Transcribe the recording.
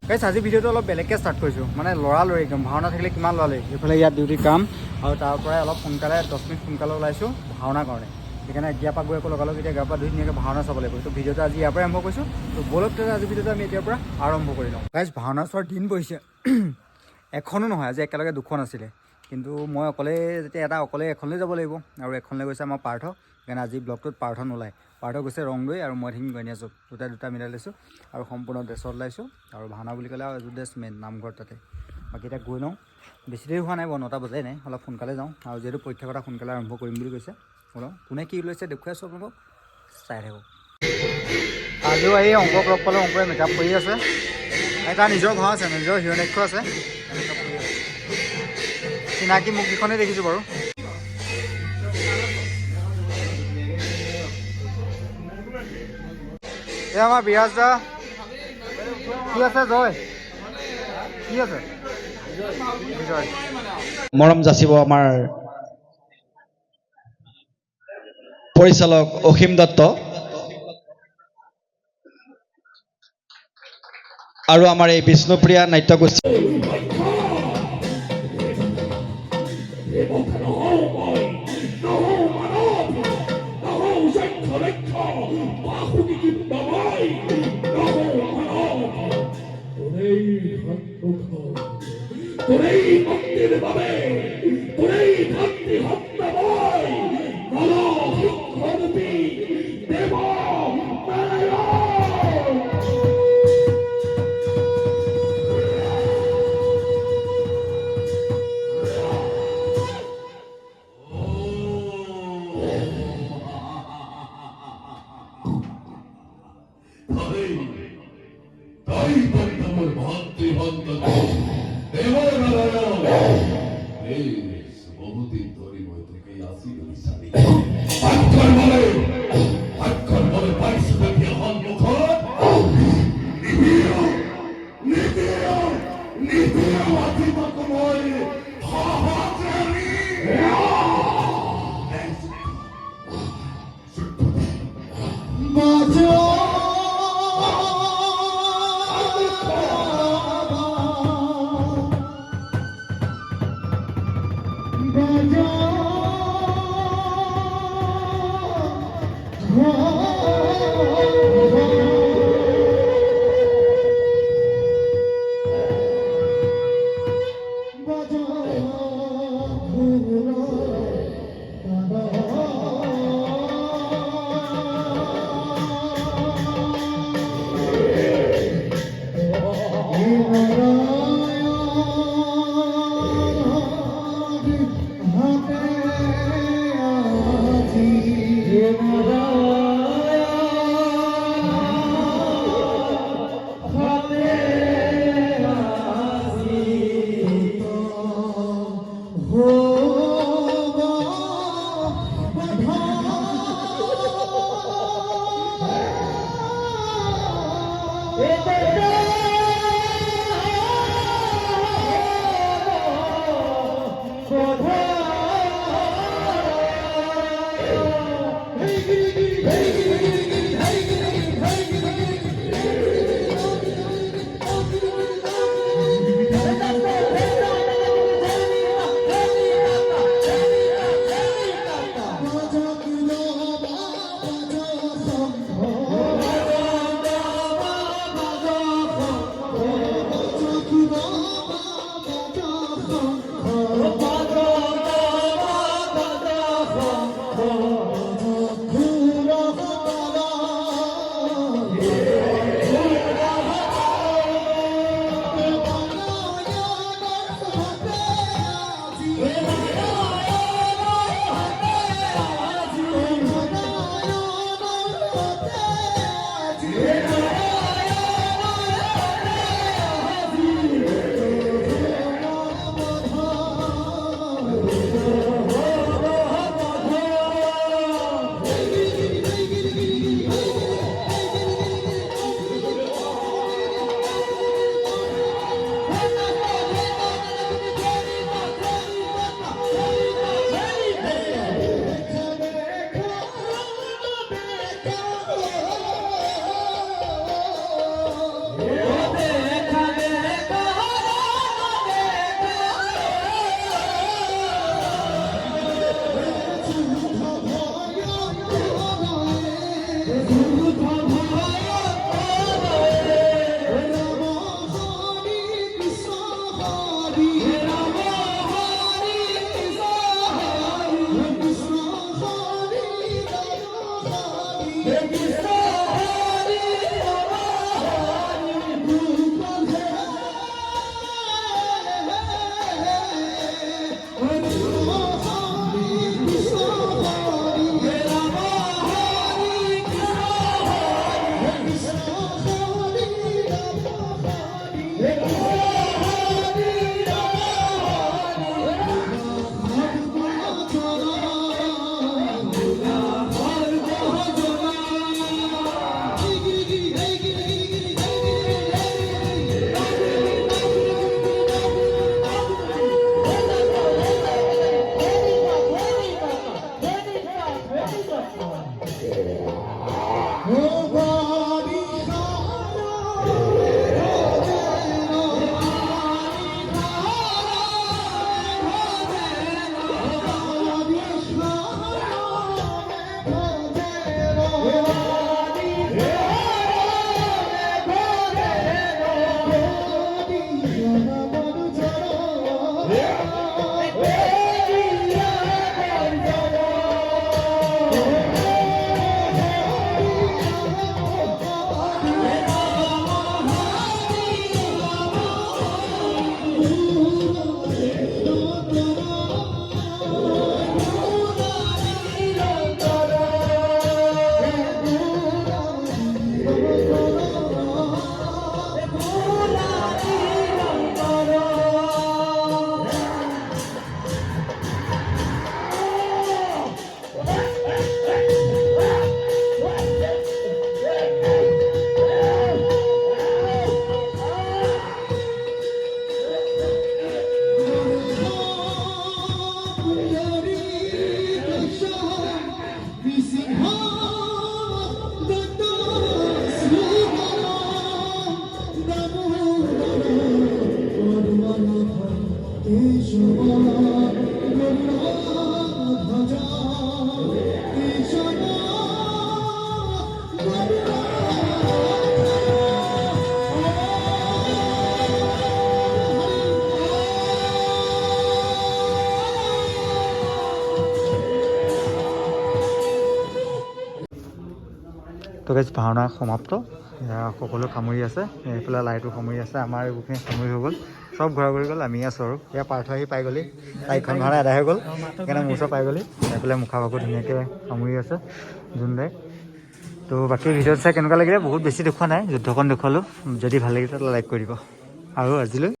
গাইছ আজি ভিডিঅ'টো অলপ বেলেগকৈ ষ্টাৰ্ট কৰিছোঁ মানে লৰালৰি একদম ভাওনা থাকিলে কিমান লৰালৰি এইফালে ইয়াত ডিউটি কাম আৰু তাৰ পৰাই অলপ সোনকালে 10 মিনিট সোনকালে ওলাইছোঁ ভাওনাৰ কাৰণে সেইকাৰণে গিয়া পৰা গৈ আকৌ লগালোঁ এতিয়া গা পৰা ধুই ধুনীয়াকৈ ভাওনা চাব লাগিব তো ভিডিঅ'টো আজি ইয়াৰ পৰাই আৰম্ভ কৰিছোঁ তো বলক তেতিয়া আজি ভিডিঅ'টো আমি এতিয়াৰ পৰা আৰম্ভ কৰি লওঁ গাইছ ভাওনা চোৱাৰ দিন বহিছে এখনো নহয় আজি একেলগে দুখন আছিলে কিন্তু মই অকলে যেতিয়া এটা অকলে এখনলৈ যাব লাগিব আৰু এখনলৈ গৈছে আমাৰ পাৰ্থ সেইকাৰণে আজি ব্লগটোত পাৰ্থ নোলায় পাৰ্থ গৈছে ৰংদৈ আৰু মই থাকিম গণি আছোঁ দুটা মিলাই লৈছোঁ আৰু সম্পূৰ্ণ ড্ৰেছত ওলাইছোঁ আৰু ভাওনা বুলি ক'লে আৰু এযোৰ ড্ৰেছ মেইন নামঘৰত তাতে বাকী এতিয়া গৈ লওঁ বেছি দেৰি হোৱা নাই 9টা বজাই নাই অলপ সোনকালে যাওঁ আৰু যিহেতু পৰীক্ষা কথা সোনকালে আৰম্ভ কৰিম বুলি কৈছে শুনক কোনে কি লৈছে দেখুৱাই আছোঁ আপোনালোকক চাই থাকক আজিও এই অংকক লগ পালোঁ অংকৰে মেকআপ কৰি আছে এটা নিজৰ ভাও আছে নিজৰ হিৰণ্যাক্ষ আছে মেকআপ কৰি আছে চিনাকি মুখকেইখনেই দেখিছোঁ বাৰু এই আমাৰ বিৰাজ দা কি আছে জয় কি আছে বিজয় মৰম যাচিব আমাৰ পৰিচালক অসীম দত্ত আৰু আমাৰ এই বিষ্ণুপ্ৰিয়া নাট্যগোষ্ঠী তো গাইজ ভাওনা সমাপ্ত, সকলো সামৰি আছে, এইফালে লাইটো সামৰি আছে, আমাৰ এইবোৰখিনি সামৰি হৈ গ'ল, চব ঘূৰা ঘূৰি গ'ল, আমি আছোঁ আৰু এয়া পাৰ্থ আহি পাই গ'লি, তাইখন ভাওনা আদায় হৈ গ'ল, সেইকাৰণে মোৰ ওচৰত পাই গ'লি, এইফালে মুখা ভাগো ধুনীয়াকৈ সামৰি আছে যোনদাই। তো বাকী ভিডিঅ'ত চাই কেনেকুৱা লাগিলে, বহুত বেছি দেখুওৱা নাই, যুদ্ধখন দেখুৱালোঁ, যদি ভাল লাগিছে তাহলে লাইক কৰি দিব আৰু আজিলৈ